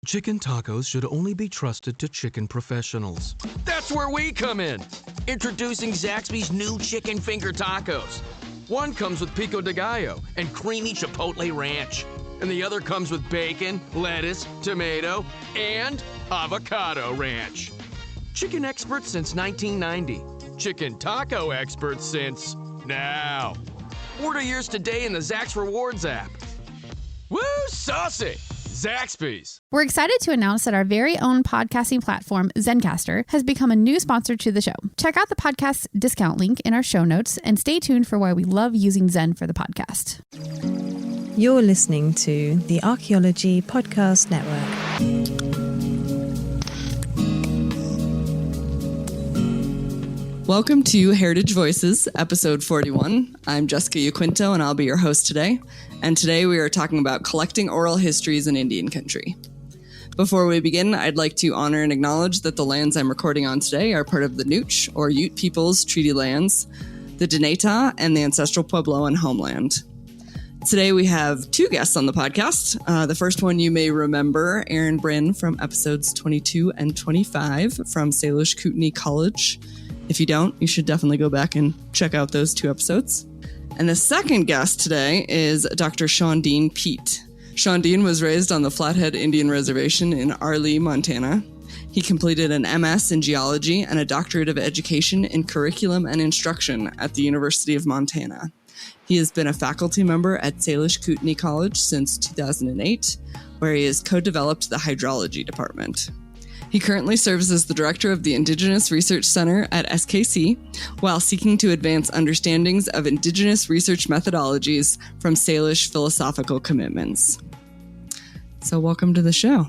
Chicken tacos should only be trusted to chicken professionals. That's where we come in. Introducing Zaxby's new chicken finger tacos. One comes with pico de gallo and creamy chipotle ranch. And the other comes with bacon, lettuce, tomato, and avocado ranch. Chicken experts since 1990. Chicken taco experts since now. Order yours today in the Zax Rewards app. Woo, saucy! Zaxby's. We're excited to announce that our very own podcasting platform, Zencastr, has become a new sponsor to the show. Check out the podcast discount link in our show notes and stay tuned for why we love using Zen for the podcast. You're listening to the Archaeology Podcast Network. Welcome to Heritage Voices, episode 41. I'm Jessica Yaquinto, and I'll be your host today. And today we are talking about collecting oral histories in Indian country. Before we begin, I'd like to honor and acknowledge that the lands I'm recording on today are part of the Nooch, or Ute peoples' treaty lands, the Diné, and the ancestral Puebloan homeland. Today we have two guests on the podcast. The first one you may remember, Aaron Brien from episodes 22 and 25 from Salish Kootenai College. If you don't, you should definitely go back and check out those two episodes. And the second guest today is Dr. Shandin Pete. Shandin was raised on the Flathead Indian Reservation in Arlee, Montana. He completed an MS in geology and a doctorate of education in curriculum and instruction at the University of Montana. He has been a faculty member at Salish Kootenai College since 2008, where he has co-developed the hydrology department. He currently serves as the director of the Indigenous Research Center at SKC, while seeking to advance understandings of Indigenous research methodologies from Salish philosophical commitments. So welcome to the show.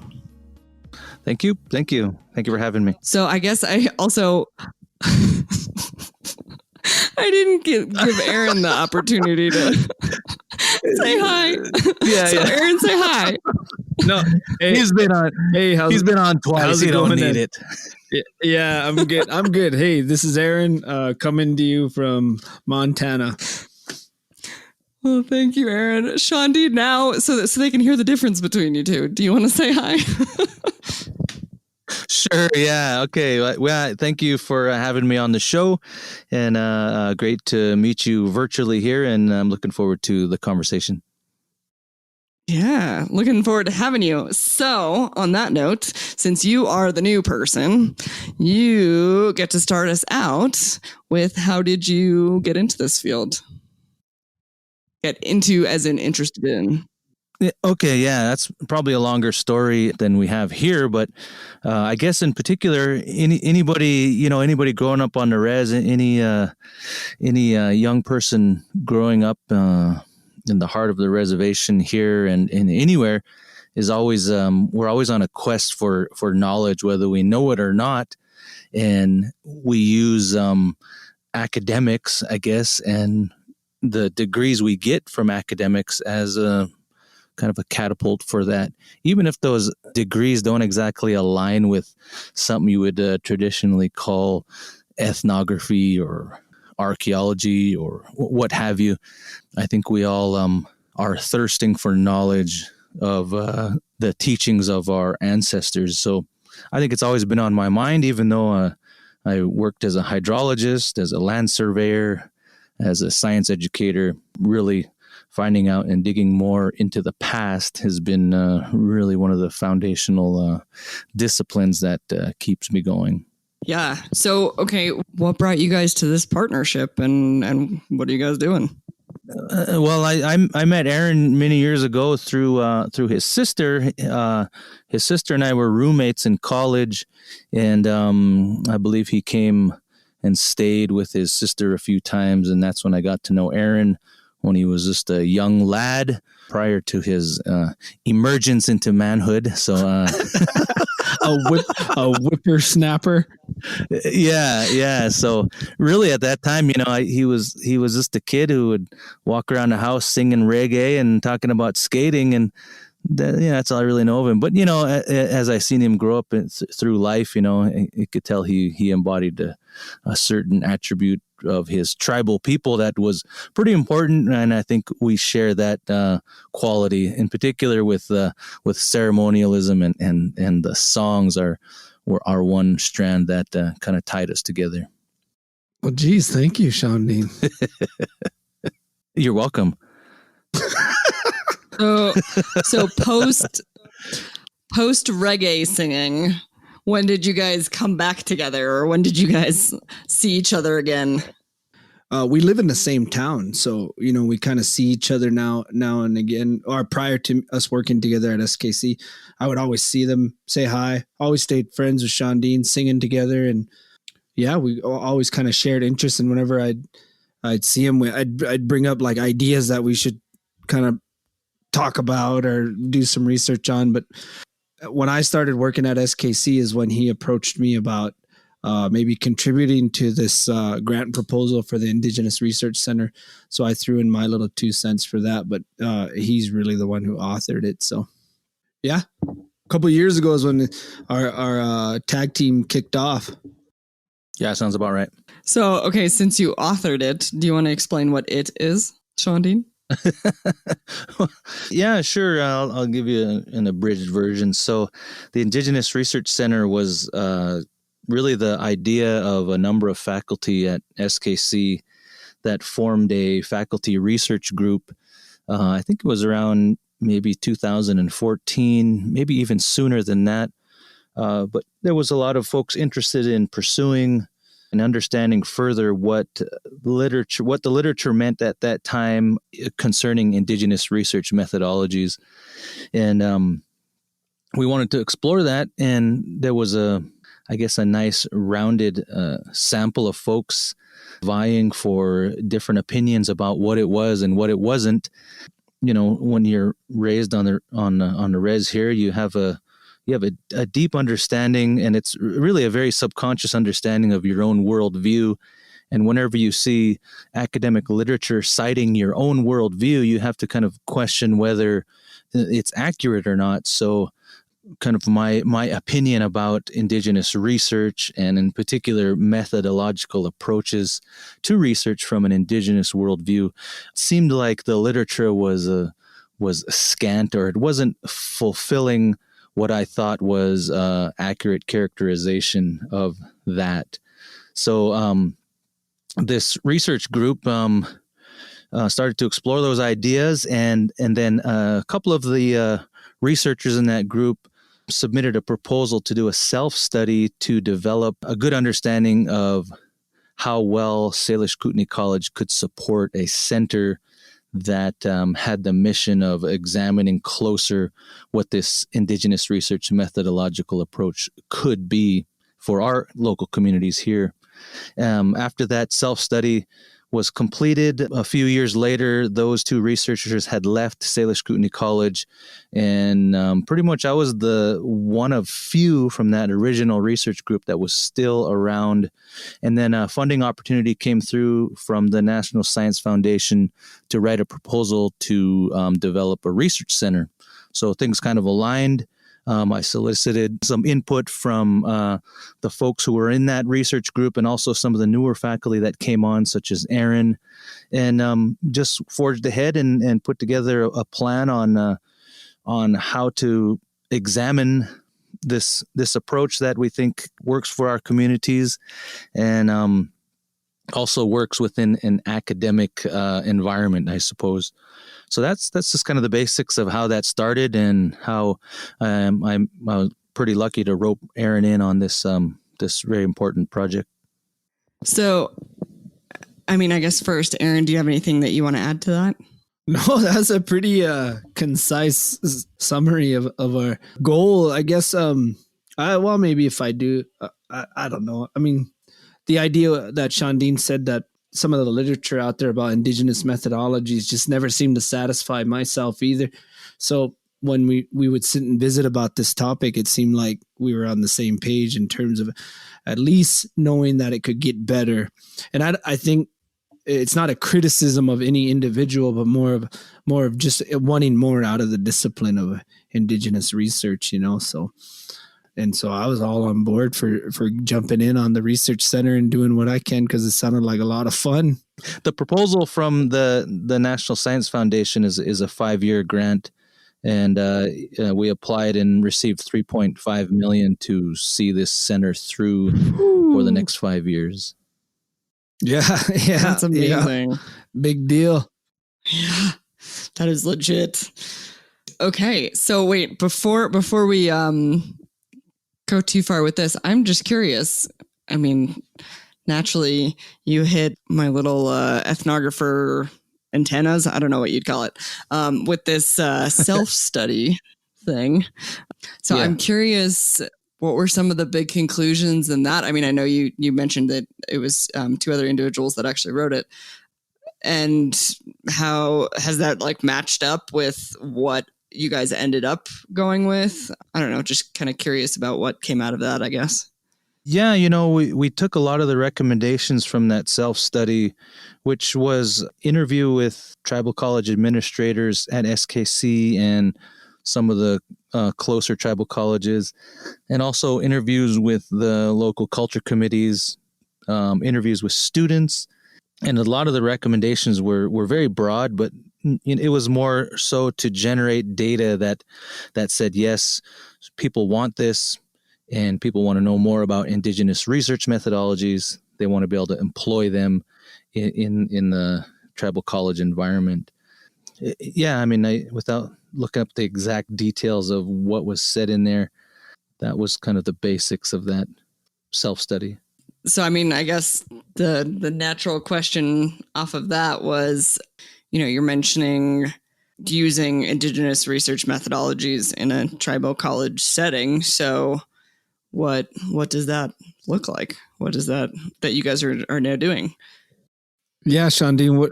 Thank you. Thank you for having me. So I guess I also... I didn't give Aaron the opportunity to say hi. Yeah. Aaron, say hi. No, hey, he's been on. Hey, he's been on twice. How's it You going? don't need it. Yeah, I'm good. I'm good. Hey, this is Aaron coming to you from Montana. Well, thank you, Aaron. Shandin, now so they can hear the difference between you two. Do you want to say hi? Sure. Yeah. Okay. Well, thank you for having me on the show, and great to meet you virtually here. And I'm looking forward to the conversation. Yeah, looking forward to having you. So, on that note, since you are the new person, you get to start us out with how did you get into this field? Get into as in interested in. Okay, yeah, that's probably a longer story than we have here, but I guess in particular, anybody growing up on the res, any young person growing up in the heart of the reservation here and anywhere is always we're always on a quest for knowledge, whether we know it or not, and we use academics, I guess, and the degrees we get from academics as a kind of a catapult for that, even if those degrees don't exactly align with something you would traditionally call ethnography or archaeology or what have you. I think we all are thirsting for knowledge of the teachings of our ancestors. So I think it's always been on my mind, even though I worked as a hydrologist, as a land surveyor, as a science educator. Really finding out and digging more into the past has been really one of the foundational disciplines that keeps me going. Yeah. So, okay, what brought you guys to this partnership, and what are you guys doing? Well, I met Aaron many years ago through his sister. His sister and I were roommates in college, and I believe he came and stayed with his sister a few times, and that's when I got to know Aaron when he was just a young lad prior to his emergence into manhood. So a whippersnapper. Yeah. So really, at that time, he was just a kid who would walk around the house singing reggae and talking about skating, and that's all I really know of him. But as I seen him grow up through life, you could tell he embodied a certain attribute of his tribal people that was pretty important, and I think we share that quality in particular with ceremonialism, and the songs are one strand that kind of tied us together. Well, geez, thank you, Shandin. You're welcome. So post reggae singing, when did you guys come back together, or when did you guys see each other again? We live in the same town, so we kind of see each other now and again. Or prior to us working together at SKC, I would always see them, say hi. Always stayed friends with Shandin, singing together, and yeah, we always kind of shared interests. And whenever I'd see him, I'd bring up like ideas that we should kind of talk about or do some research on. But when I started working at SKC is when he approached me about maybe contributing to this grant proposal for the Indigenous Research Center. So I threw in my little 2 cents for that, but he's really the one who authored it. So yeah, a couple of years ago is when our tag team kicked off. Yeah, sounds about right. So, okay, since you authored it, do you want to explain what it is, Shandin? Yeah, sure. I'll give you an abridged version. So the Indigenous Research Center was really the idea of a number of faculty at SKC that formed a faculty research group. I think it was around maybe 2014, maybe even sooner than that. But there was a lot of folks interested in pursuing and understanding further what the literature meant at that time concerning Indigenous research methodologies. And we wanted to explore that. And there was a nice rounded sample of folks vying for different opinions about what it was and what it wasn't. When you're raised on the res here, you have a deep understanding, and it's really a very subconscious understanding of your own worldview. And whenever you see academic literature citing your own worldview, you have to kind of question whether it's accurate or not. So kind of my opinion about Indigenous research, and in particular methodological approaches to research from an Indigenous worldview, seemed like the literature was scant, or it wasn't fulfilling what I thought was accurate characterization of that. So this research group started to explore those ideas, and then a couple of the researchers in that group submitted a proposal to do a self-study to develop a good understanding of how well Salish Kootenai College could support a center that had the mission of examining closer what this Indigenous research methodological approach could be for our local communities here. After that self-study was completed, a few years later, those two researchers had left Salish Kootenai College, and pretty much I was the one of few from that original research group that was still around. And then a funding opportunity came through from the National Science Foundation to write a proposal to develop a research center. So things kind of aligned. I solicited some input from the folks who were in that research group, and also some of the newer faculty that came on, such as Aaron, and just forged ahead and put together a plan on how to examine this approach that we think works for our communities, and also works within an academic environment, I suppose. So that's just kind of the basics of how that started, and how I was pretty lucky to rope Aaron in on this very important project. So, I guess first, Aaron, do you have anything that you want to add to that? No, that's a pretty concise summary of our goal, I guess. Maybe if I do, I don't know. The idea that Shandin said that some of the literature out there about Indigenous methodologies just never seemed to satisfy myself either. So when we would sit and visit about this topic, it seemed like we were on the same page in terms of at least knowing that it could get better. And I think it's not a criticism of any individual, but more of just wanting more out of the discipline of Indigenous research, So And so I was all on board for jumping in on the research center and doing what I can, because it sounded like a lot of fun. The proposal from the National Science Foundation is a 5-year grant, and we applied and received $3.5 million to see this center through for the next 5 years. Yeah, That's amazing. Yeah. Big deal. Yeah, that is legit. Okay, so wait, before we go too far with this, I'm just curious. I mean, naturally, you hit my little ethnographer antennas. I don't know what you'd call it, with this self-study thing. So Yeah. I'm curious, what were some of the big conclusions in that? I mean, I know you mentioned that it was 2 other individuals that actually wrote it. And how has that like matched up with what you guys ended up going with? I don't know, just kind of curious about what came out of that, I guess. Yeah, we took a lot of the recommendations from that self-study, which was interview with tribal college administrators at SKC and some of the closer tribal colleges, and also interviews with the local culture committees, interviews with students. And a lot of the recommendations were very broad, but it was more so to generate data that said, yes, people want this, and people want to know more about Indigenous research methodologies. They want to be able to employ them in the tribal college environment. Yeah, I mean, without looking up the exact details of what was said in there, that was kind of the basics of that self-study. So, I mean, I guess the natural question off of that was, you're mentioning using Indigenous research methodologies in a tribal college setting. So what does that look like? What is that you guys are now doing? Yeah, Shandin, what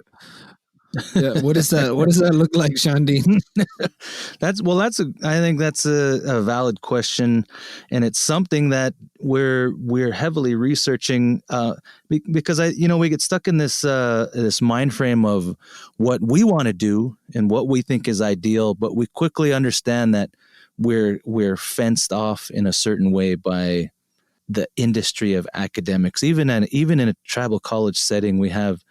is that? What does that look like, Shandin? I think that's a valid question, and it's something that we're heavily researching because we get stuck in this mind frame of what we want to do and what we think is ideal, but we quickly understand that we're fenced off in a certain way by the industry of academics. Even in a tribal college setting, we have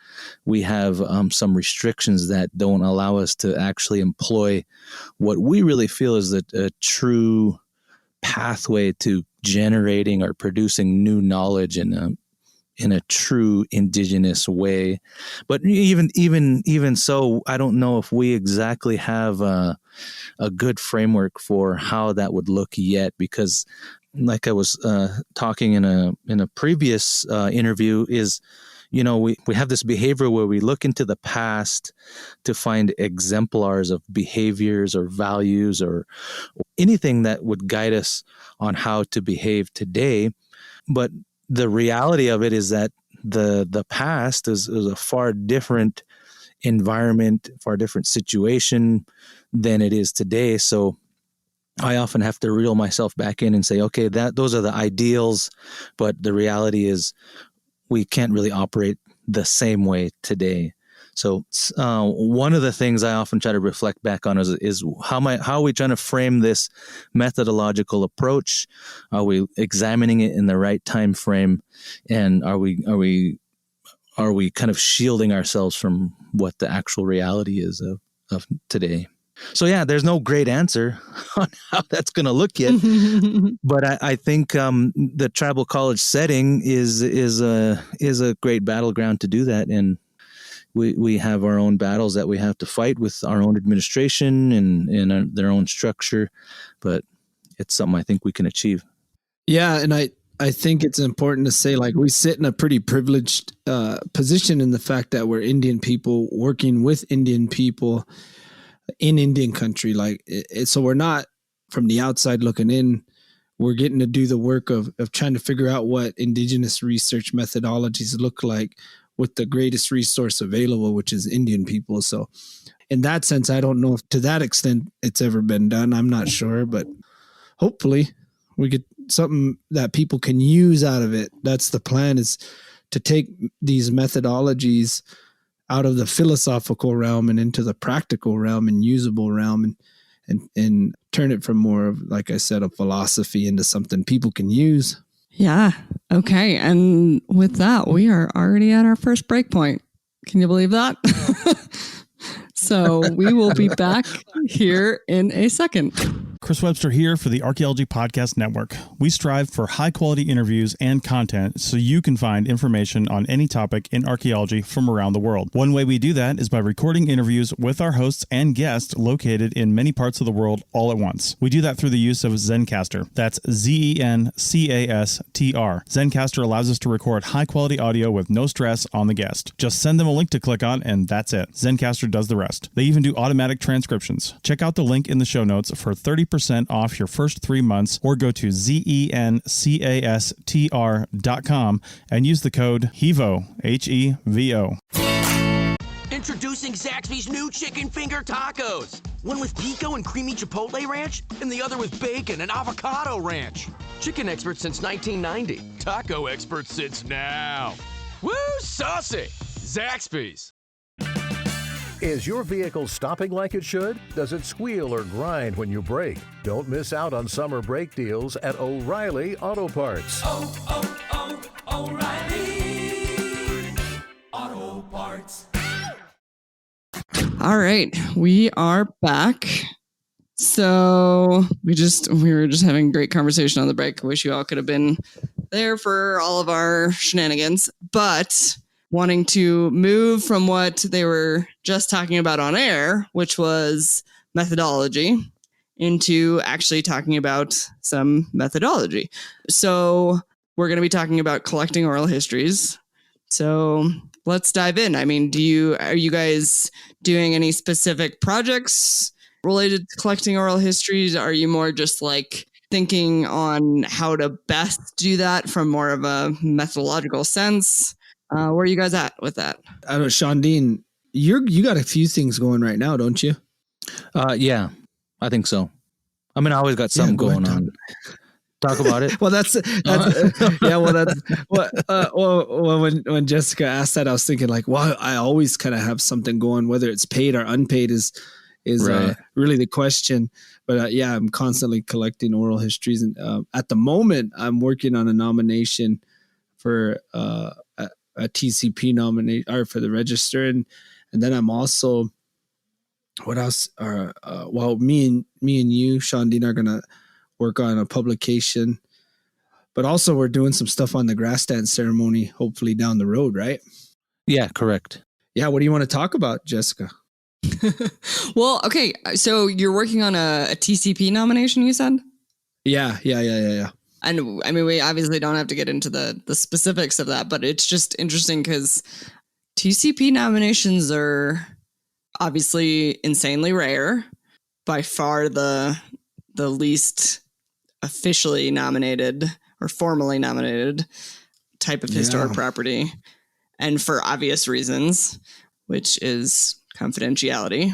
some restrictions that don't allow us to actually employ what we really feel is a true pathway to generating or producing new knowledge in a true Indigenous way. But even so, I don't know if we exactly have a good framework for how that would look yet, because like I was talking in a previous interview, is we have this behavior where we look into the past to find exemplars of behaviors or values or anything that would guide us on how to behave today. But the reality of it is that the past is a far different environment, far different situation than it is today. So I often have to reel myself back in and say, okay, those are the ideals, but the reality is we can't really operate the same way today. So one of the things I often try to reflect back on is how are we trying to frame this methodological approach? Are we examining it in the right time frame? And are we kind of shielding ourselves from what the actual reality is of today? So yeah, there's no great answer on how that's going to look yet, but I think the tribal college setting is a great battleground to do that, and we have our own battles that we have to fight with our own administration and their own structure, but it's something I think we can achieve. Yeah, and I think it's important to say, like, we sit in a pretty privileged position in the fact that we're Indian people working with Indian people in Indian country. Like, so we're not from the outside looking in. We're getting to do the work of trying to figure out what Indigenous research methodologies look like with the greatest resource available, which is Indian people. So in that sense, I don't know if to that extent it's ever been done. I'm not sure, but hopefully we get something that people can use out of it. That's the plan, is to take these methodologies out of the philosophical realm and into the practical realm and usable realm. and turn it from more of, like I said, a philosophy into something people can use. Yeah. Okay. And with that, we are already at our first break point. Can you believe that? So we will be back here in a second. Chris Webster here for the Archaeology Podcast Network. We strive for high-quality interviews and content so you can find information on any topic in archaeology from around the world. One way we do that is by recording interviews with our hosts and guests located in many parts of the world all at once. We do that through the use of Zencastr. That's Zencastr. Zencastr allows us to record high-quality audio with no stress on the guest. Just send them a link to click on, and that's it. Zencastr does the rest. They even do automatic transcriptions. Check out the link in the show notes for 30% off your first 3 months, or go to zencastr.com and use the code HEVO, HEVO. Introducing Zaxby's new chicken finger tacos. One with pico and creamy chipotle ranch, and the other with bacon and avocado ranch. Chicken expert since 1990. Taco expert since now. Woo, saucy! Zaxby's. Is your vehicle stopping like it should? Does it squeal or grind when you brake? Don't miss out on summer brake deals at O'Reilly Auto Parts. O'Reilly Auto Parts. All right, we are back. So we were just having a great conversation on the break. Wish you all could have been there for all of our shenanigans, but wanting to move from what they were just talking about on air, which was methodology, into actually talking about some methodology. So we're going to be talking about collecting oral histories. So let's dive in. I mean, are you guys doing any specific projects related to collecting oral histories? Are you more just like thinking on how to best do that from more of a methodological sense? Where are you guys at with that? I don't know, Shandin, you got a few things going right now, don't you? Yeah, I think so. I mean, I always got something going on. Talk about it. Well, that's yeah. Well, that's when Jessica asked that, I was thinking like, wow, I always kind of have something going, whether it's paid or unpaid is right. Really the question. But yeah, I'm constantly collecting oral histories, and at the moment, I'm working on a nomination for a TCP nomination or for the register, and then I'm also, what else? Well, me and you, Shandin, are gonna work on a publication, but also we're doing some stuff on the grass dance ceremony, hopefully down the road, right? Yeah, correct. Yeah. What do you want to talk about, Jessica? Well, okay. So you're working on a TCP nomination, you said? Yeah. And I mean, we obviously don't have to get into the specifics of that, but it's just interesting because TCP nominations are obviously insanely rare. By far the least officially nominated or formally nominated type of historic property. And for obvious reasons, which is confidentiality.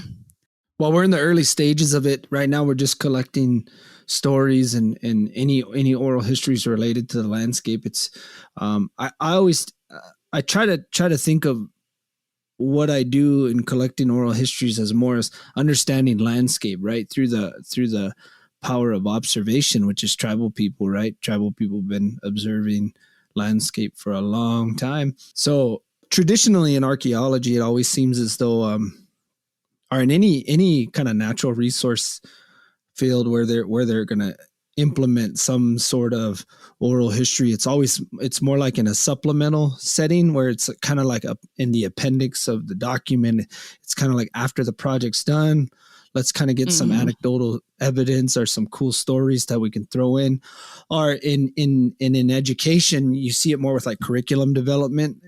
Well, we're in the early stages of it right now. We're just collecting stories and any oral histories related to the landscape. It's I always try to think of what I do in collecting oral histories as more as understanding landscape, right? Through the power of observation, which is tribal people, right? Tribal people have been observing landscape for a long time. So traditionally in archaeology, it always seems as though or in any kind of natural resource field where they're going to implement some sort of oral history, it's more like in a supplemental setting where it's kind of like in the appendix of the document. It's kind of like after the project's done, let's kind of get some anecdotal evidence or some cool stories that we can throw in. Or in education, you see it more with like curriculum development,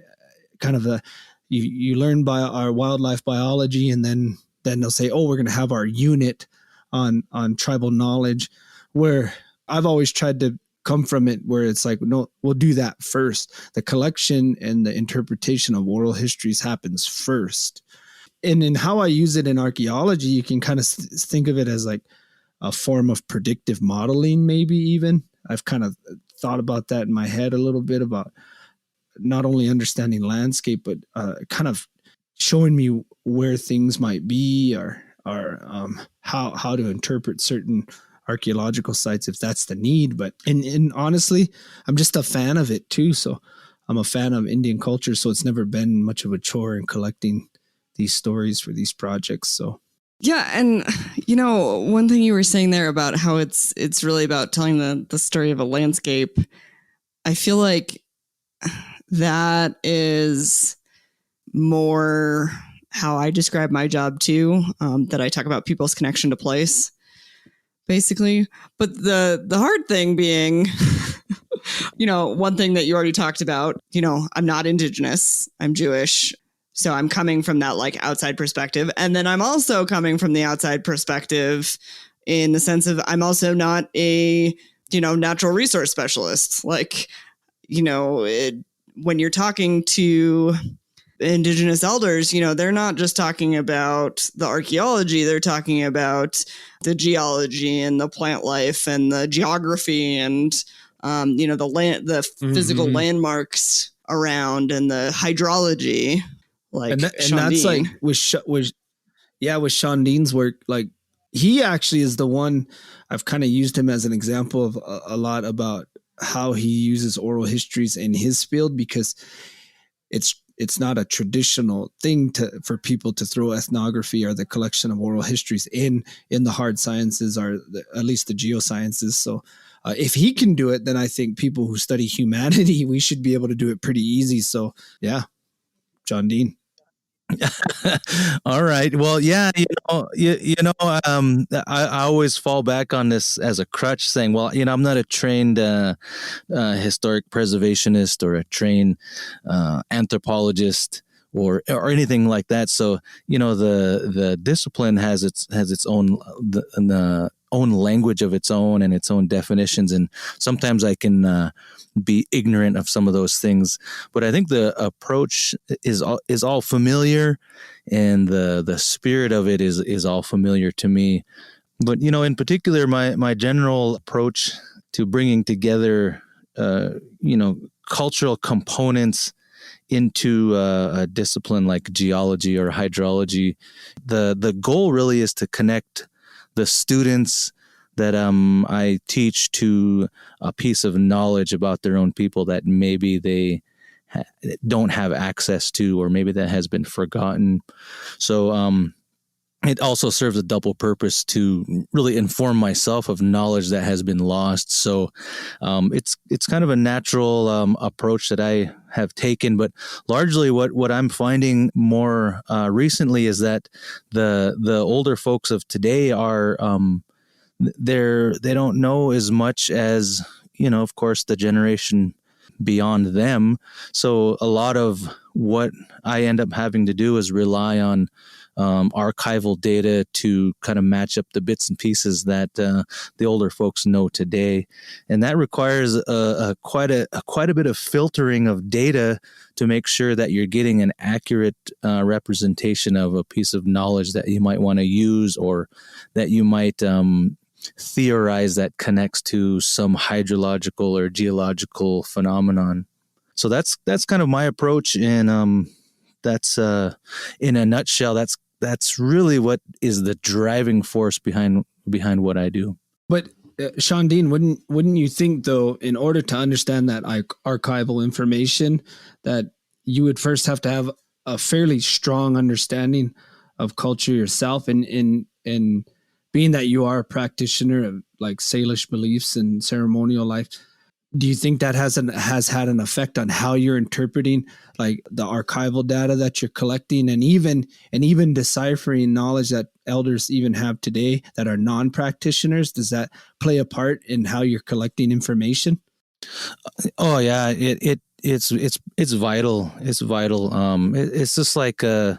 kind of you learn by our wildlife biology, and then they'll say, oh, we're going to have our unit on tribal knowledge, where I've always tried to come from it where it's like, no, we'll do that first. The collection and the interpretation of oral histories happens first. And in how I use it in archaeology, you can kind of think of it as like a form of predictive modeling, maybe even. I've kind of thought about that in my head a little bit, about not only understanding landscape, but kind of showing me where things might be, or how to interpret certain archaeological sites if that's the need. But and honestly, I'm just a fan of it too. So I'm a fan of Indian culture. So it's never been much of a chore in collecting these stories for these projects. So. Yeah. And, one thing you were saying there about how it's really about telling the story of a landscape, I feel like that is more how I describe my job too, that I talk about people's connection to place, basically. But the hard thing being, one thing that you already talked about, I'm not Indigenous, I'm Jewish. So I'm coming from that like outside perspective. And then I'm also coming from the outside perspective in the sense of I'm also not a, natural resource specialist. Like, when you're talking to Indigenous elders, they're not just talking about the archaeology, they're talking about the geology and the plant life and the geography and, the land, the physical landmarks around and the hydrology. Like, and that's like with Shandin's work, like he actually is the one I've kind of used him as an example of a lot about how he uses oral histories in his field, because it's not a traditional thing for people to throw ethnography or the collection of oral histories in the hard sciences or at least the geosciences. So if he can do it, then I think people who study humanity, we should be able to do it pretty easy. So yeah, Shandin. All right. Well, yeah, I always fall back on this as a crutch, saying, well, I'm not a trained historic preservationist or a trained anthropologist or anything like that. So, the discipline has its own own language of its own and its own definitions, and sometimes I can be ignorant of some of those things, but I think the approach is all familiar, and the spirit of it is all familiar to me. But in particular, my general approach to bringing together cultural components into a discipline like geology or hydrology, the goal really is to connect the students that I teach to a piece of knowledge about their own people that maybe they don't have access to, or maybe that has been forgotten. So it also serves a double purpose to really inform myself of knowledge that has been lost. So it's kind of a natural approach that I have taken, but largely what I'm finding more recently is that the older folks of today are they don't know as much as, of course, the generation beyond them. So a lot of what I end up having to do is rely on archival data to kind of match up the bits and pieces that the older folks know today, and that requires quite a bit of filtering of data to make sure that you're getting an accurate representation of a piece of knowledge that you might want to use, or that you might theorize that connects to some hydrological or geological phenomenon. So that's kind of my approach, and that's in a nutshell. That's really what is the driving force behind what I do. But Shandin, wouldn't you think, though, in order to understand that archival information, that you would first have to have a fairly strong understanding of culture yourself, and being that you are a practitioner of like Salish beliefs and ceremonial life, do you think that has had an effect on how you're interpreting like the archival data that you're collecting, and even deciphering knowledge that elders even have today that are non-practitioners? Does that play a part in how you're collecting information? Oh yeah, it's vital. It's vital. It's just like an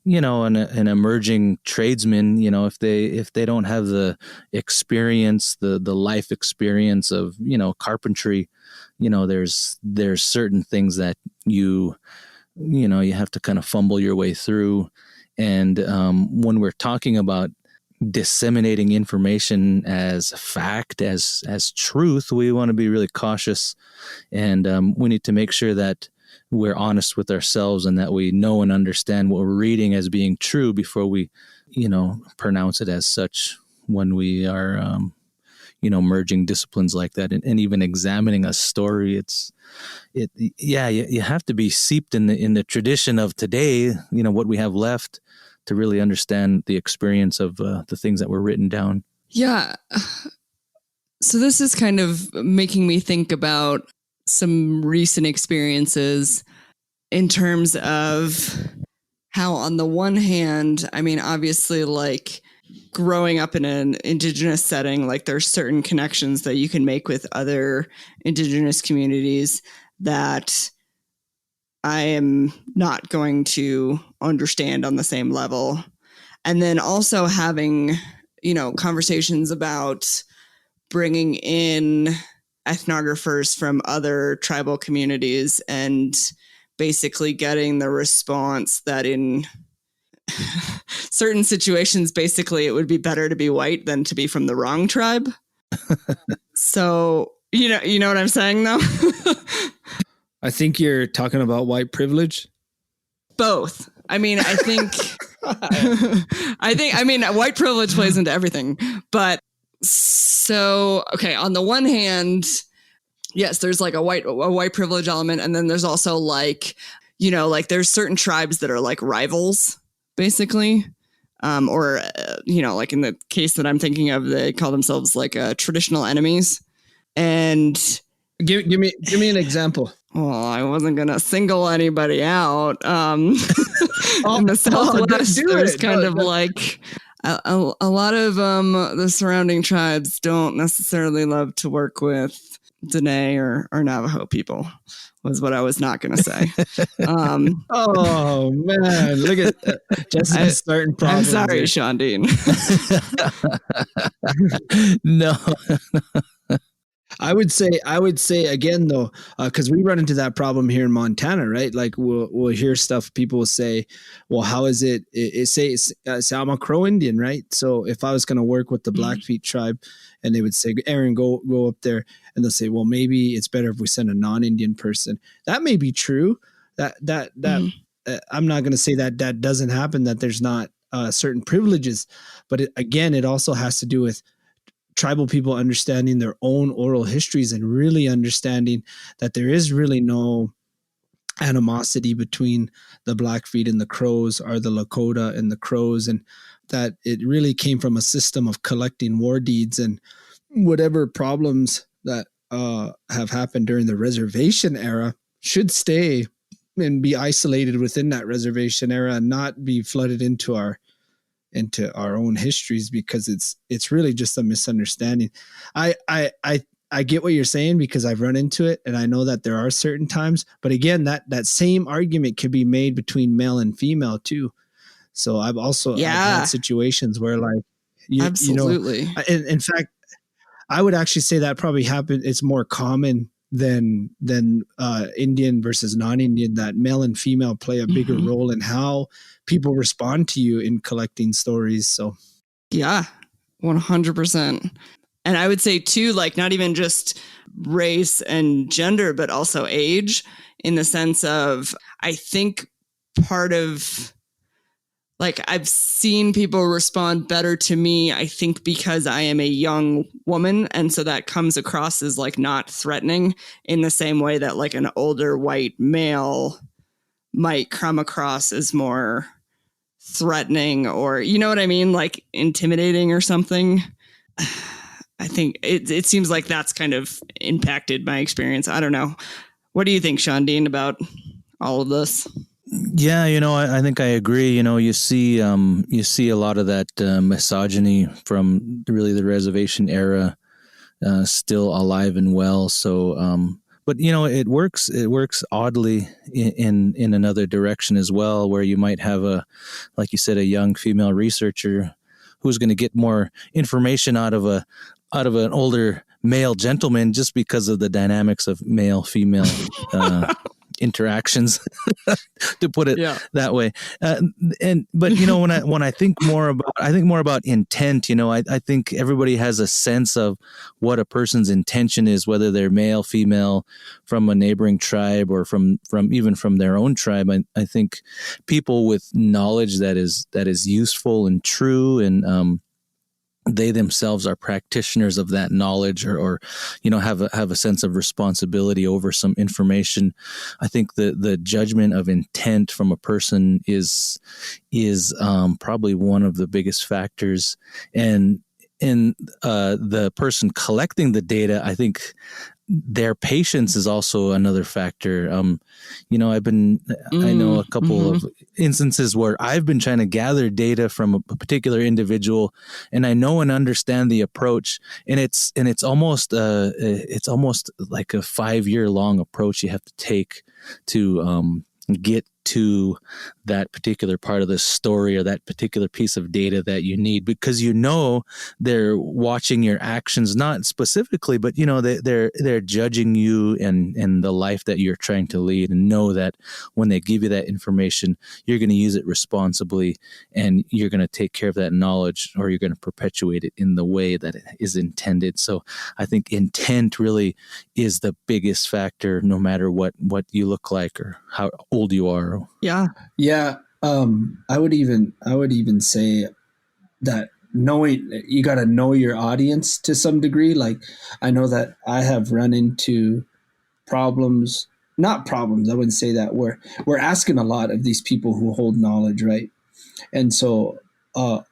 emerging tradesman. If they don't have the experience, the life experience of carpentry, there's certain things that you have to kind of fumble your way through. And when we're talking about disseminating information as fact, as truth, we want to be really cautious, and we need to make sure that we're honest with ourselves and that we know and understand what we're reading as being true before we pronounce it as such when we are, merging disciplines like that and even examining a story. You have to be seeped in the tradition of today, what we have left to really understand the experience of the things that were written down. Yeah. So this is kind of making me think about some recent experiences in terms of how, on the one hand, I mean, obviously, like growing up in an Indigenous setting, like there's certain connections that you can make with other Indigenous communities that I am not going to understand on the same level. And then also having, conversations about bringing in ethnographers from other tribal communities and basically getting the response that in certain situations, basically it would be better to be white than to be from the wrong tribe. So, you know what I'm saying though? I think you're talking about white privilege. Both. I mean, I think, white privilege plays into everything, but so, okay. On the one hand, yes, there's like a white privilege element. And then there's also like, there's certain tribes that are like rivals basically. Like in the case that I'm thinking of, they call themselves like traditional enemies. And give me an example. Well, I wasn't going to single anybody out. In the Southwest, there's kind of like a lot of the surrounding tribes don't necessarily love to work with Diné or Navajo people, was what I was not going to say. Oh, man. Look at that. Jessica's starting problems. I'm sorry, Shandin. No. I would say again though, because we run into that problem here in Montana, right? Like we'll hear stuff. People will say, "Well, how is it?" Say I'm a Crow Indian, right? So if I was going to work with the Blackfeet tribe, and they would say, "Aaron, go up there," and they'll say, "Well, maybe it's better if we send a non-Indian person." That may be true. That I'm not going to say that doesn't happen. That there's not certain privileges, but it also has to do with tribal people understanding their own oral histories and really understanding that there is really no animosity between the Blackfeet and the Crows, or the Lakota and the Crows, and that it really came from a system of collecting war deeds, and whatever problems that have happened during the reservation era should stay and be isolated within that reservation era and not be flooded into our own histories, because it's really just a misunderstanding. I get what you're saying, because I've run into it, and I know that there are certain times, but again, that same argument could be made between male and female too. So I've had situations where like, absolutely. In fact, I would actually say that probably happen. It's more common than Indian versus non-Indian, that male and female play a bigger role in how people respond to you in collecting stories. So yeah, 100%. And I would say too, like not even just race and gender, but also age, in the sense of, I think part of, like, I've seen people respond better to me, I think, because I am a young woman. And so that comes across as like not threatening in the same way that like an older white male might come across as more threatening, or, you know what I mean? Like intimidating or something. I think it seems like that's kind of impacted my experience. I don't know. What do you think, Shandin, about all of this? Yeah, I think I agree. You see a lot of that misogyny from really the reservation era still alive and well. So, but it works oddly in another direction as well, where you might have like you said, a young female researcher who's going to get more information out of an older male gentleman just because of the dynamics of male female interactions, to put it that way. But when I think more about intent. I think everybody has a sense of what a person's intention is, whether they're male, female, from a neighboring tribe, or from even from their own tribe. I think people with knowledge that is useful and true, and they themselves are practitioners of that knowledge, or have a sense of responsibility over some information. I think the judgment of intent from a person is probably one of the biggest factors. And the person collecting the data, I think their patience is also another factor. I know a couple of instances where I've been trying to gather data from a particular individual, and I know and understand the approach, and it's almost like a 5-year long approach you have to take to get to that particular part of the story or that particular piece of data that you need, because they're watching your actions, not specifically, but they're judging you and the life that you're trying to lead, and know that when they give you that information, you're going to use it responsibly, and you're going to take care of that knowledge, or you're going to perpetuate it in the way that it is intended. So I think intent really is the biggest factor, no matter what you look like or how old you are. Yeah. I would even say that you got to know your audience to some degree. Like, I know that I have run into not problems. I wouldn't say that. We're asking a lot of these people who hold knowledge, right? And so,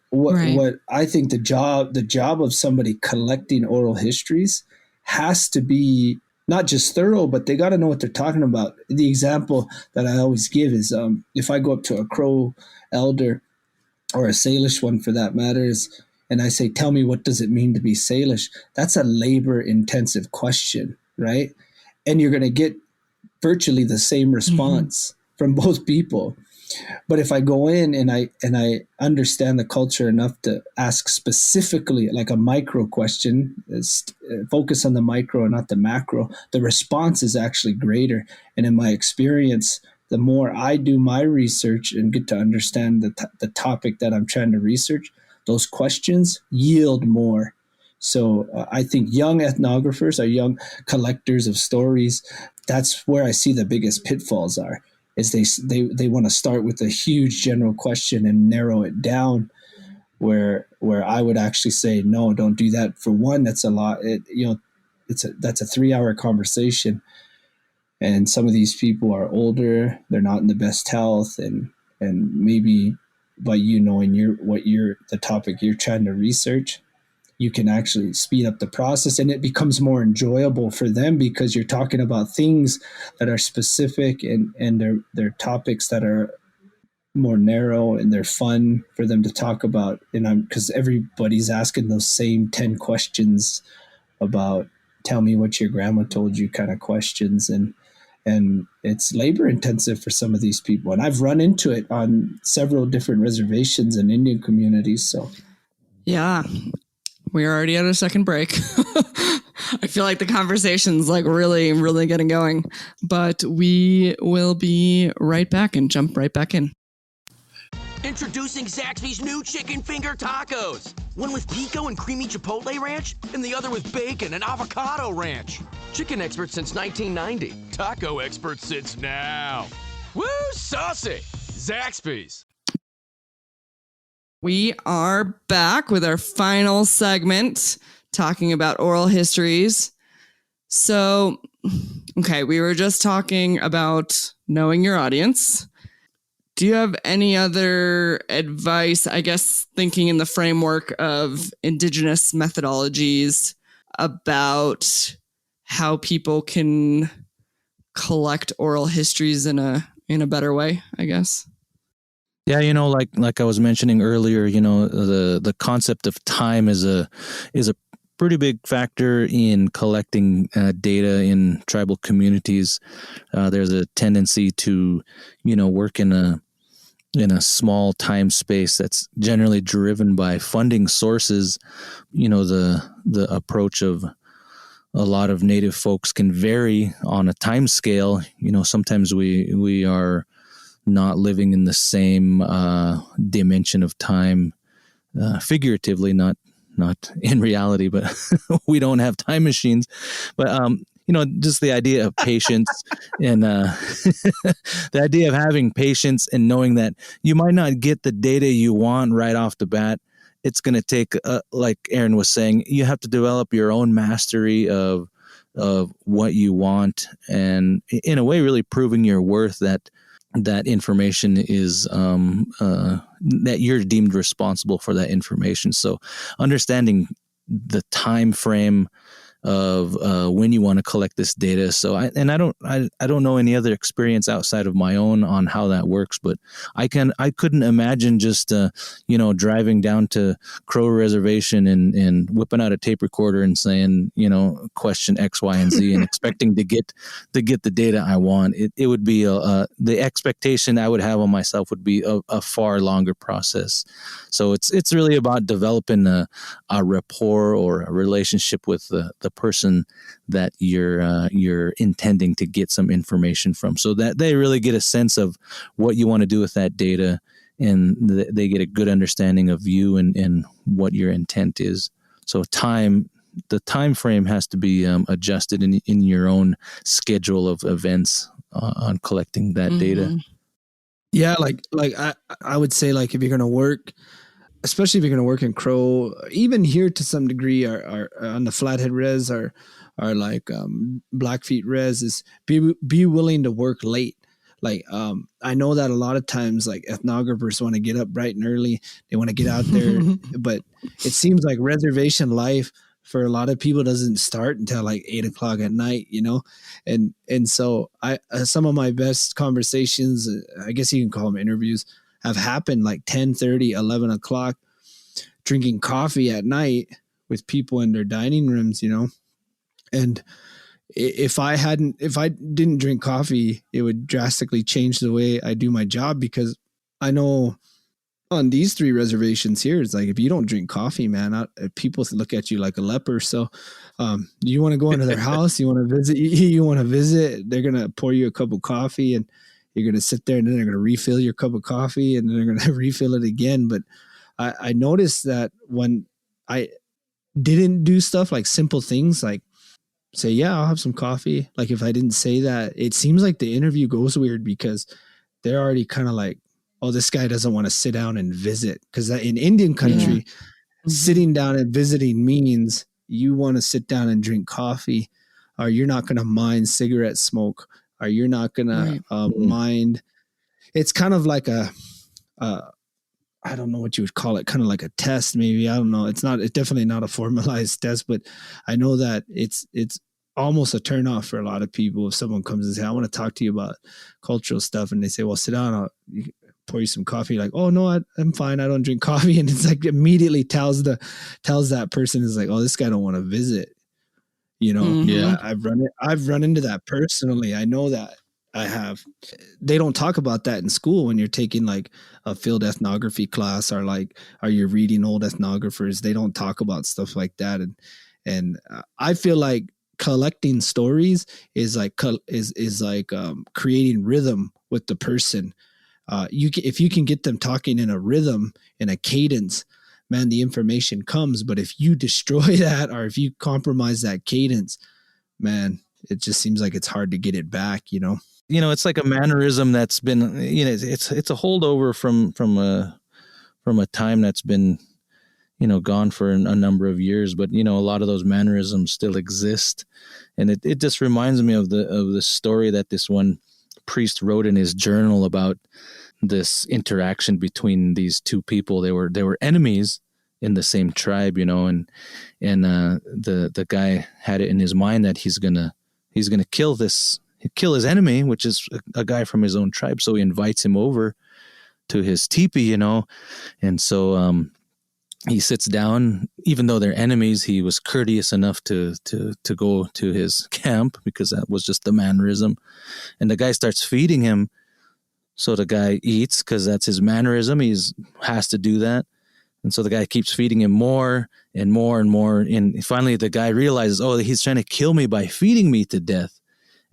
what I think the job of somebody collecting oral histories has to be not just thorough, but they got to know what they're talking about. The example that I always give is if I go up to a Crow elder, or a Salish one for that matter, and I say, tell me, what does it mean to be Salish? That's a labor-intensive question, right? And you're going to get virtually the same response from both people. But if I go in and I understand the culture enough to ask specifically, like a micro question, focus on the micro and not the macro, the response is actually greater. And in my experience, the more I do my research and get to understand the topic that I'm trying to research, those questions yield more. So I think young ethnographers are young collectors of stories. That's where I see the biggest pitfalls are. Is they want to start with a huge general question and narrow it down, where I would actually say, no, don't do that. For one, that's a lot. That's a 3-hour conversation, and some of these people are older. They're not in the best health, and maybe by knowing the topic you're trying to research, you can actually speed up the process, and it becomes more enjoyable for them, because you're talking about things that are specific, and they're topics that are more narrow, and they're fun for them to talk about. And because everybody's asking those same 10 questions about, tell me what your grandma told you kind of questions. And it's labor intensive for some of these people. And I've run into it on several different reservations and Indian communities. So, yeah. We're already at a second break. I feel like the conversation's like really, really getting going, but we will be right back and jump right back in. Introducing Zaxby's new chicken finger tacos. One with pico and creamy chipotle ranch, and the other with bacon and avocado ranch. Chicken expert since 1990. Taco expert since now. Woo, saucy! Zaxby's. We are back with our final segment, talking about oral histories. So, okay, we were just talking about knowing your audience. Do you have any other advice, I guess, thinking in the framework of Indigenous methodologies, about how people can collect oral histories in a better way, I guess? Yeah, like I was mentioning earlier, the concept of time is a pretty big factor in collecting data in tribal communities. There's a tendency to, work in a small time space that's generally driven by funding sources. The approach of a lot of Native folks can vary on a time scale. Sometimes we are not living in the same dimension of time, figuratively, not in reality, but we don't have time machines. But just the idea of patience and the idea of having patience and knowing that you might not get the data you want right off the bat. It's going to take, like Aaron was saying, you have to develop your own mastery of what you want, and in a way, really proving your worth, that information is that you're deemed responsible for that information. So understanding the time frame of when you want to collect this data. So I don't know any other experience outside of my own on how that works, but I couldn't imagine just driving down to Crow Reservation and whipping out a tape recorder and saying, question X, Y, and Z and expecting to get the data I want. It would be the expectation I would have on myself would be a far longer process. So it's really about developing a rapport or a relationship with the person that you're intending to get some information from, so that they really get a sense of what you want to do with that data, and they get a good understanding of you and what your intent is. So the time frame has to be adjusted in your own schedule of events on collecting that data. Yeah, like I would say, like, if you're going to work, especially if you're going to work in Crow, even here to some degree, are on the Flathead Res, are like Blackfeet Res, is be willing to work late. Like, I know that a lot of times, like, ethnographers want to get up bright and early. They want to get out there, but it seems like reservation life for a lot of people doesn't start until like 8:00 at night, and so some of my best conversations, I guess you can call them interviews, have happened like 10:30, 11 o'clock, drinking coffee at night with people in their dining rooms, and if I didn't drink coffee, it would drastically change the way I do my job, because I know on these 3 reservations here, it's like, if you don't drink coffee, man, people look at you like a leper. So you want to go into their house, you want to visit, they're going to pour you a cup of coffee, and you're going to sit there, and then they're going to refill your cup of coffee, and then they're going to refill it again. But I noticed that when I didn't do stuff like simple things, like say, yeah, I'll have some coffee. Like, if I didn't say that, it seems like the interview goes weird, because they're already kind of like, oh, this guy doesn't want to sit down and visit. Because in Indian country, sitting down and visiting means you want to sit down and drink coffee, or you're not going to mind cigarette smoke, or you're not going to mind. It's kind of like I don't know what you would call it, kind of like a test, maybe. I don't know. It's definitely not a formalized test, but I know that it's almost a turnoff for a lot of people if someone comes and say, I want to talk to you about cultural stuff, and they say, well, sit down, I'll pour you some coffee. Like, oh no, I'm fine, I don't drink coffee. And it's like immediately tells that person, is like, oh, this guy don't want to visit. Yeah, I've run into that personally. I know that I have. They don't talk about that in school when you're taking like a field ethnography class, or you're reading old ethnographers. They don't talk about stuff like that. And I feel like collecting stories is like creating rhythm with the person. If you can get them talking in a rhythm, in a cadence, man, the information comes. But if you destroy that, or if you compromise that cadence, man, it just seems like it's hard to get it back, It's like a mannerism that's been, it's a holdover from a time that's been, gone for a number of years. But, a lot of those mannerisms still exist. And it just reminds me of the story that this one priest wrote in his journal about this interaction between these two people. They were enemies in the same tribe, and the guy had it in his mind that he's gonna kill his enemy, which is a guy from his own tribe. So he invites him over to his teepee, and so he sits down. Even though they're enemies, he was courteous enough to go to his camp, because that was just the mannerism. And the guy starts feeding him. So the guy eats because that's his mannerism. He has to do that. And so the guy keeps feeding him more and more and more. And finally the guy realizes, oh, he's trying to kill me by feeding me to death.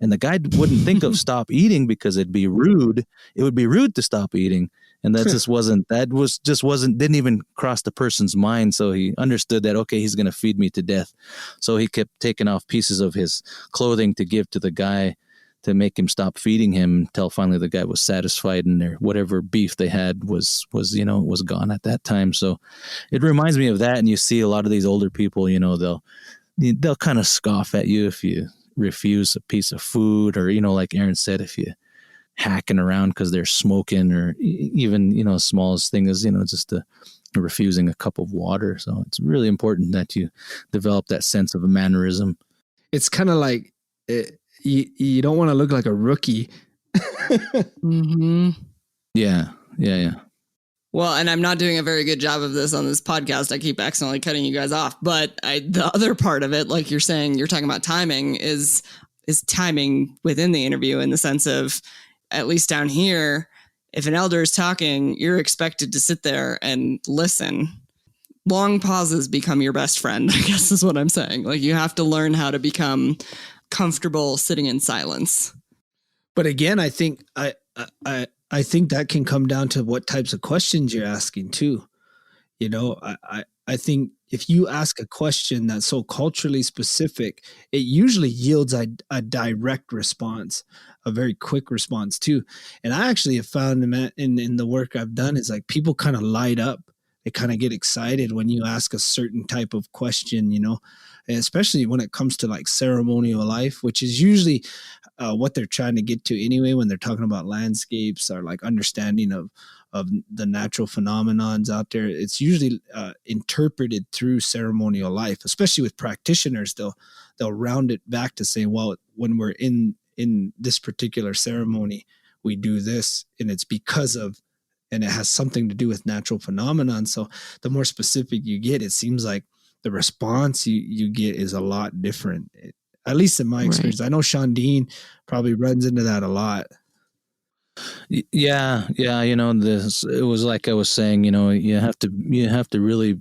And the guy wouldn't think of stop eating because it'd be rude. It would be rude to stop eating. And that didn't even cross the person's mind. So he understood that, okay, he's going to feed me to death. So he kept taking off pieces of his clothing to give to the guy to make him stop feeding him until finally the guy was satisfied and whatever beef they had was gone at that time. So it reminds me of that. And you see a lot of these older people, they'll kind of scoff at you if you refuse a piece of food, or, like Aaron said, if you hacking around because they're smoking, or even, smallest thing is, just refusing a cup of water. So it's really important that you develop that sense of a mannerism. It's kind of like you don't want to look like a rookie. Mm-hmm. Yeah. Well, and I'm not doing a very good job of this on this podcast. I keep accidentally cutting you guys off. But the other part of it, like you're saying, you're talking about timing, is timing within the interview, in the sense of, at least down here, if an elder is talking, you're expected to sit there and listen. Long pauses become your best friend, I guess is what I'm saying. Like, you have to learn how to become comfortable sitting in silence. But again, I think I think that can come down to what types of questions you're asking too. I think if you ask a question that's so culturally specific, it usually yields a direct response, a very quick response too. And I actually have found in the work I've done is like people kind of light up. They kind of get excited when you ask a certain type of question, and especially when it comes to like ceremonial life, which is usually what they're trying to get to anyway when they're talking about landscapes or like understanding of the natural phenomenons out there. It's usually interpreted through ceremonial life, especially with practitioners. They'll round it back to say, well, when we're in this particular ceremony, we do this, and it's because of, and it has something to do with natural phenomenon. So the more specific you get, it seems like the response you get is a lot different, at least in my experience. Right. I know Shandin probably runs into that a lot. Yeah. It was like I was saying, you have to really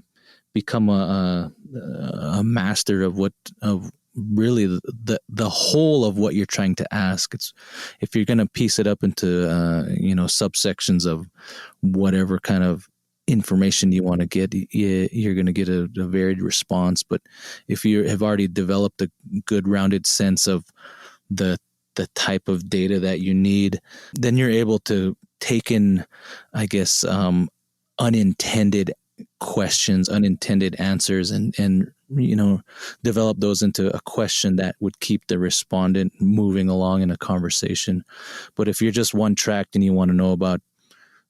become a master of really the whole of what you're trying to ask. It's, if you're going to piece it up into subsections of whatever kind of information you want to get, you're going to get a varied response. But if you have already developed a good rounded sense of the type of data that you need, then you're able to take in, I guess, unintended questions, unintended answers, and develop those into a question that would keep the respondent moving along in a conversation. But if you're just one tracked and you want to know about,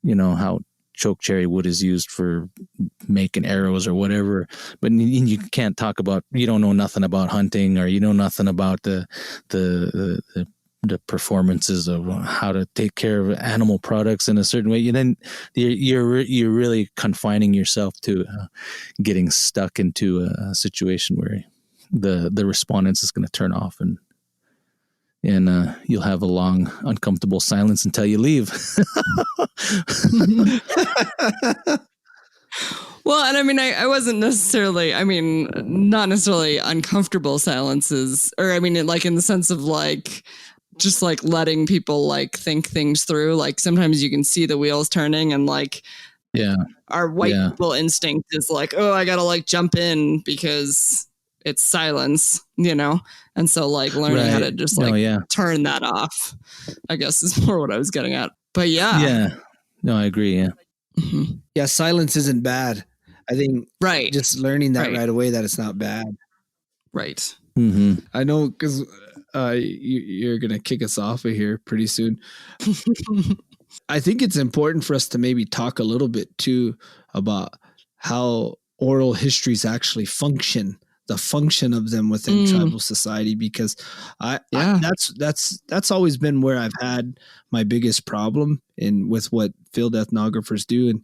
how chokecherry wood is used for making arrows or whatever, but you can't talk about, you don't know nothing about hunting, or you know nothing about the performances of how to take care of animal products in a certain way, then you're really confining yourself to getting stuck into a situation where the respondent is going to turn off, and you'll have a long, uncomfortable silence until you leave. Well, and I mean, I wasn't necessarily, not necessarily uncomfortable silences, or like in the sense of like, just like letting people like think things through. Like sometimes you can see the wheels turning, and like, our white people instinct is like, oh, I gotta like jump in because it's silence, and so like learning how to just turn that off, I guess, is more what I was getting at. But no, I agree. Mm-hmm. Yeah, silence isn't bad. I think just learning that right away, that it's not bad. Right. Mm-hmm. I know, because you're going to kick us off of here pretty soon. I think it's important for us to maybe talk a little bit too about how oral histories actually function, the function of them within tribal society, because that's always been where I've had my biggest problem with what field ethnographers do,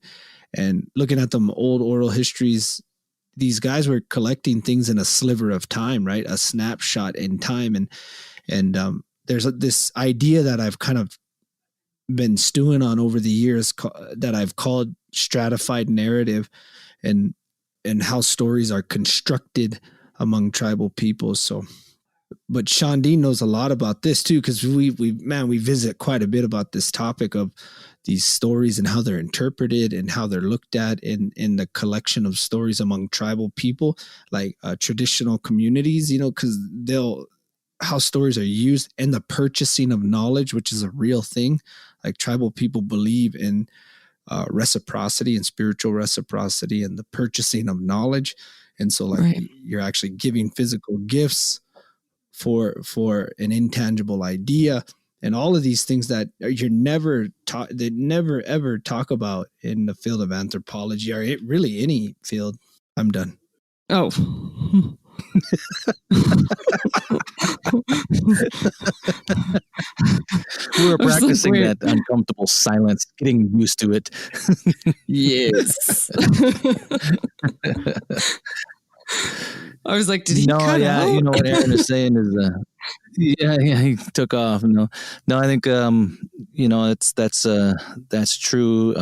and looking at them old oral histories. These guys were collecting things in a sliver of time, right? A snapshot in time. And there's this idea that I've kind of been stewing on over the years that I've called stratified narrative. and how stories are constructed among tribal people. So, but Shandin knows a lot about this too, because we visit quite a bit about this topic of these stories and how they're interpreted and how they're looked at in the collection of stories among tribal people, like traditional communities, because how stories are used, and the purchasing of knowledge, which is a real thing. Like tribal people believe in reciprocity and spiritual reciprocity and the purchasing of knowledge. And so you're actually giving physical gifts for an intangible idea, and all of these things that you're never taught, they never ever talk about in the field of anthropology, or really any field. I'm done. Oh. We were practicing that uncomfortable silence, getting used to it. Yes. I was like, did he cut out? You know what Aaron is saying is, he took off. No, I think, that's true.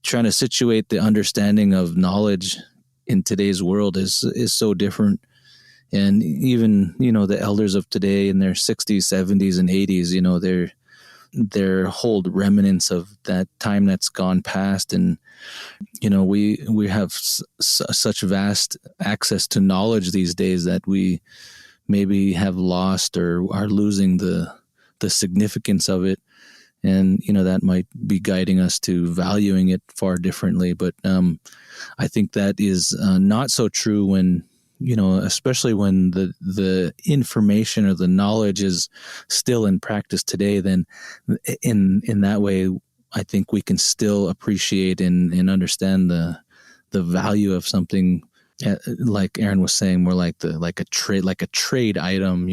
Trying to situate the understanding of knowledge in today's world is so different. And even, the elders of today in their 60s, 70s, and 80s, they're hold remnants of that time that's gone past. And, we have such vast access to knowledge these days that we maybe have lost or are losing the significance of it. And, that might be guiding us to valuing it far differently. But I think that is not so true when, especially when the information or the knowledge is still in practice today. Then in that way, I think we can still appreciate and understand the value of something, like Aaron was saying, more like a trade item,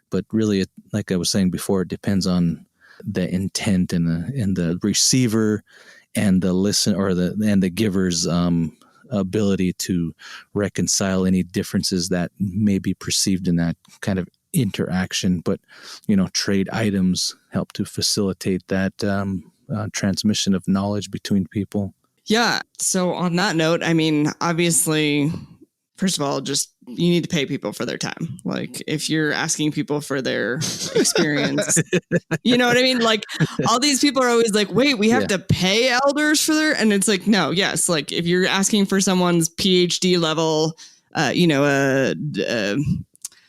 but really, like I was saying before, it depends on the intent and the receiver and the listen and the giver's ability to reconcile any differences that may be perceived in that kind of interaction. But trade items help to facilitate that transmission of knowledge between people. Yeah. So on that note, I mean, obviously, first of all, just you need to pay people for their time. Like if you're asking people for their experience, you know what I mean? Like all these people are always like, wait, we have to pay elders for their, and it's like, no, yes. Like if you're asking for someone's PhD level,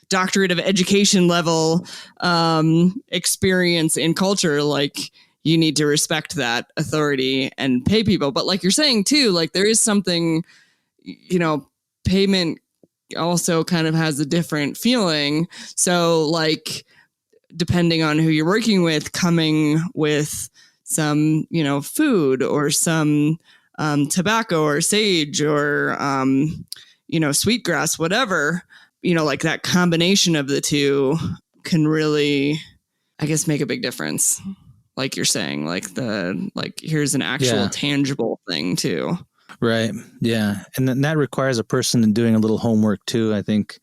doctorate of education level, experience in culture, like you need to respect that authority and pay people. But like you're saying too, like there is something, payment also kind of has a different feeling. So like, depending on who you're working with, coming with some, food or some tobacco or sage or, sweetgrass, whatever, like that combination of the two can really, I guess, make a big difference. Like you're saying, here's an actual tangible thing too. Right. Yeah. And then that requires a person doing a little homework too. I think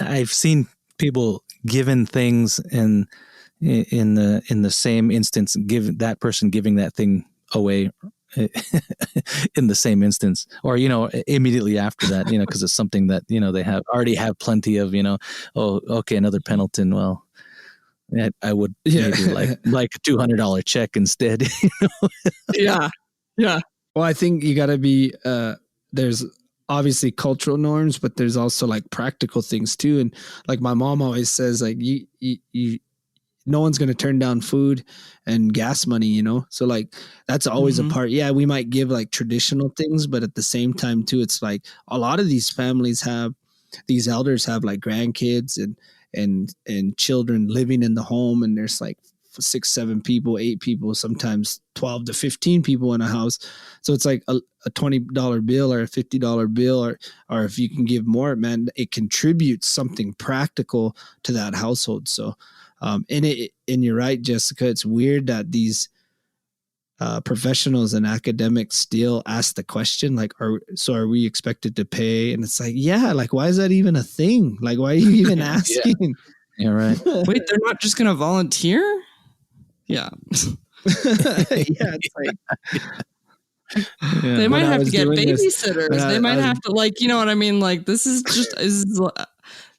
I've seen people given things in the same instance, giving that thing away in the same instance, or, immediately after that, because it's something that, they already have plenty of, oh, okay, another Pendleton. Well, I would maybe like a $200 check instead. Yeah. Yeah. Well, I think you got to be, there's obviously cultural norms, but there's also like practical things too. And like my mom always says, like you no one's going to turn down food and gas money, So like, that's always a part. Yeah. We might give like traditional things, but at the same time too, it's like a lot of these elders have like grandkids and children living in the home. And there's like 6, 7 people, 8 people, sometimes 12 to 15 people in a house. So it's like a $20 bill or a $50 bill, or if you can give more, man, it contributes something practical to that household. So, and you're right, Jessica, it's weird that these professionals and academics still ask the question, like, are we expected to pay? And it's like, like, why is that even a thing? Like, why are you even asking? Yeah, right. Wait, they're not just going to volunteer? Yeah. It's like, They might have to get babysitters. They might have to, like, you know what I mean? Like, this is just,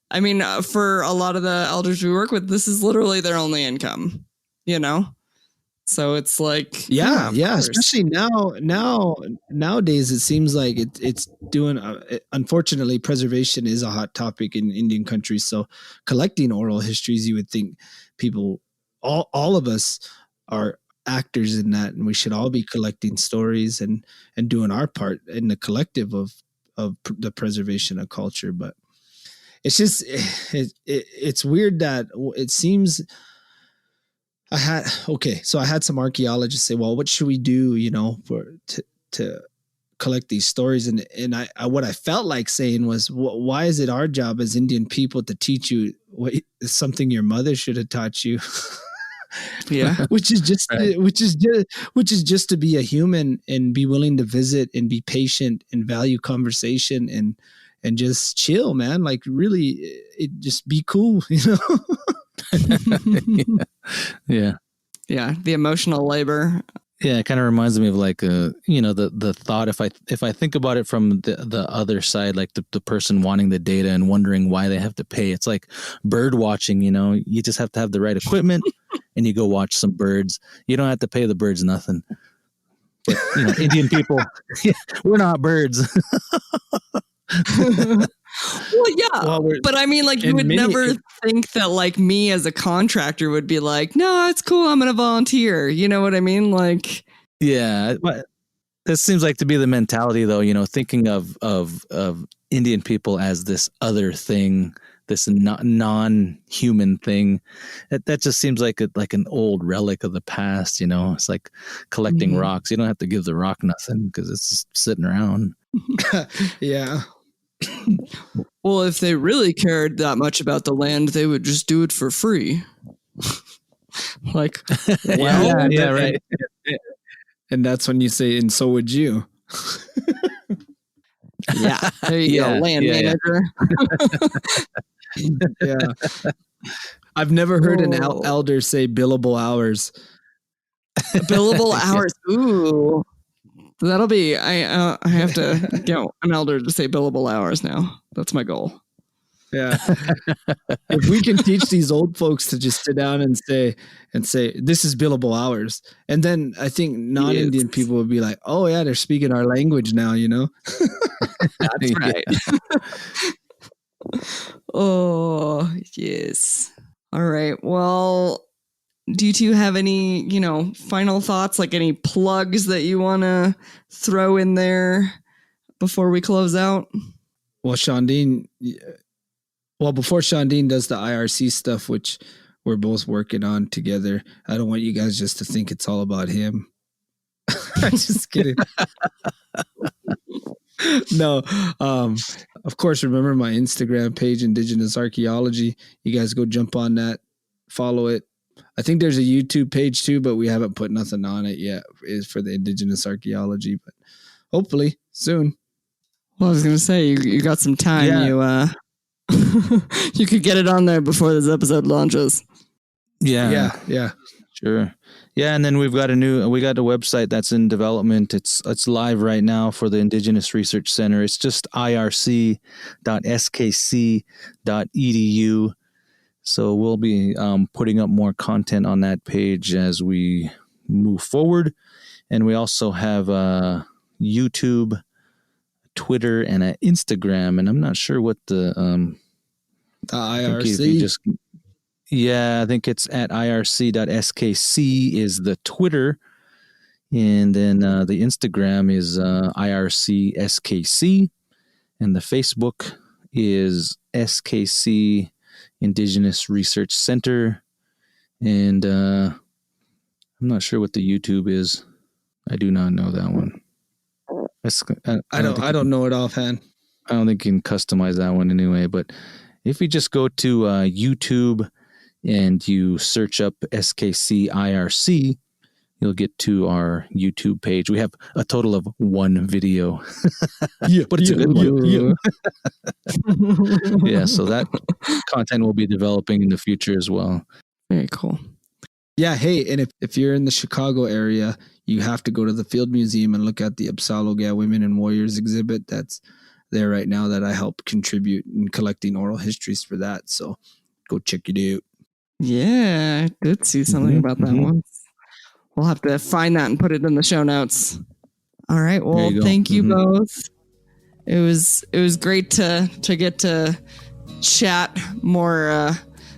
I mean, for a lot of the elders we work with, this is literally their only income, you know? So it's like, yeah, especially nowadays, it seems like it's doing, unfortunately, preservation is a hot topic in Indian countries. So collecting oral histories, you would think people, all of us are actors in that, and we should all be collecting stories and doing our part in the collective of the preservation of culture. But it's just, it's weird that it seems, I had some archaeologists say, well, what should we do, you know, to collect these stories? And I what I felt like saying was, why is it our job as Indian people to teach you something your mother should have taught you? Yeah. which is just to be a human and be willing to visit and be patient and value conversation and just chill, man. Like, really, it just be cool, you know? Yeah. The emotional labor. Yeah, it kind of reminds me of, like, you know, the thought, if I think about it from the other side, like the person wanting the data and wondering why they have to pay. It's like bird watching, you know, you just have to have the right equipment and you go watch some birds. You don't have to pay the birds nothing. But, you know, Indian people, we're not birds. Well, yeah, but I mean, like, you would never think that, like, me as a contractor would be like, no, it's cool, I'm gonna volunteer. You know what I mean? Like, yeah, but that seems like to be the mentality, though. You know, thinking of Indian people as this other thing, this non-human thing. That just seems like an old relic of the past. You know, it's like collecting rocks. You don't have to give the rock nothing because it's just sitting around. Yeah. Well, if they really cared that much about the land, they would just do it for free. Like, well, yeah, right. And that's when you say, and so would you. Yeah, there you go, land manager. Yeah. I've never heard an elder say billable hours. Billable hours. Ooh. That'll be, I have to get an elder to say billable hours now. That's my goal. Yeah. If we can teach these old folks to just sit down and say, this is billable hours. And then I think non-Indian people would be like, oh yeah, they're speaking our language now, you know? That's right. Oh, yes. All right. Well, do you two have any, you know, final thoughts, like any plugs that you want to throw in there before we close out? Well, before Shandin does the IRC stuff, which we're both working on together, I don't want you guys just to think it's all about him. I'm just kidding. No. Of course, remember my Instagram page, Indigenous Archaeology. You guys go jump on that, follow it. I think there's a YouTube page too, but we haven't put nothing on it yet. Is for the Indigenous Archaeology, but hopefully soon. Well, I was going to say, you got some time. Yeah. You could get it on there before this episode launches. Yeah. Sure. Yeah, and then we got a website that's in development. It's live right now for the Indigenous Research Center. It's just irc.skc.edu. So we'll be putting up more content on that page as we move forward. And we also have YouTube, Twitter, and an Instagram. And I'm not sure what the IRC. I think it's at irc.skc is the Twitter. And then the Instagram is irc.skc. And the Facebook is SKC Indigenous Research Center. And I'm not sure what the YouTube is. I do not know that one. I don't know it offhand. I don't think you can customize that one anyway. But if you just go to YouTube and you search up SKC IRC, you'll get to our YouTube page. We have a total of one video. But it's a good one. Yeah, so that content will be developing in the future as well. Very cool. Yeah. Hey, and if you're in the Chicago area, you have to go to the Field Museum and look at the Apsáalooke Women and Warriors exhibit that's there right now that I help contribute in collecting oral histories for that. So go check it out. Yeah, I did see something about that one. We'll have to find that and put it in the show notes. All right. Well, thank you both. It was great to get to chat more,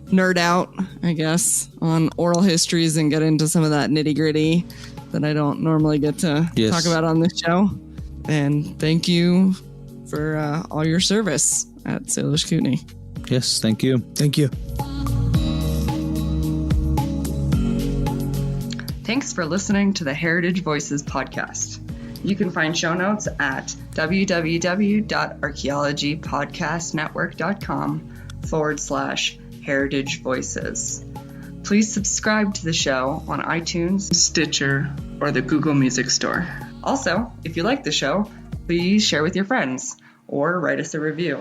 nerd out, I guess, on oral histories and get into some of that nitty gritty that I don't normally get to talk about on this show. And thank you for all your service at Salish Kootenai. Yes, thank you. Thank you. Thanks for listening to the Heritage Voices podcast. You can find show notes at www.archaeologypodcastnetwork.com/Heritage Voices. Please subscribe to the show on iTunes, Stitcher, or the Google Music Store. Also, if you like the show, please share with your friends or write us a review.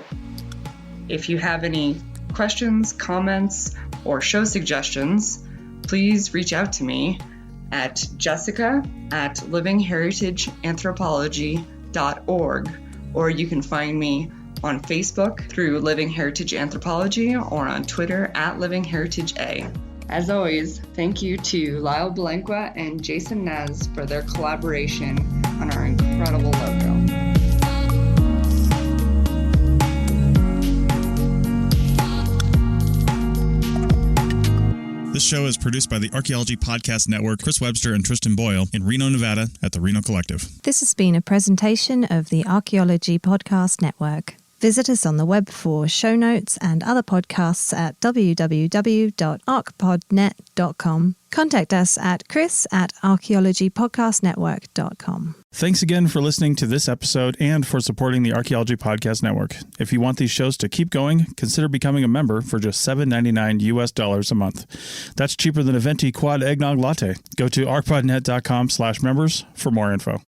If you have any questions, comments, or show suggestions, please reach out to me at jessica@livingheritageanthropology.org, or you can find me on Facebook through Living Heritage Anthropology or on Twitter @LivingHeritageA. As always, thank you to Lyle.Balenquah and Jason Nez for their collaboration on our incredible logo. This show is produced by the Archaeology Podcast Network, Chris Webster and Tristan Boyle in Reno, Nevada at the Reno Collective. This has been a presentation of the Archaeology Podcast Network. Visit us on the web for show notes and other podcasts at www.archpodnet.com. Contact us at chris@archaeologypodcastnetwork.com. Thanks again for listening to this episode and for supporting the Archaeology Podcast Network. If you want these shows to keep going, consider becoming a member for just $7.99 US a month. That's cheaper than a venti quad eggnog latte. Go to archpodnet.com/members for more info.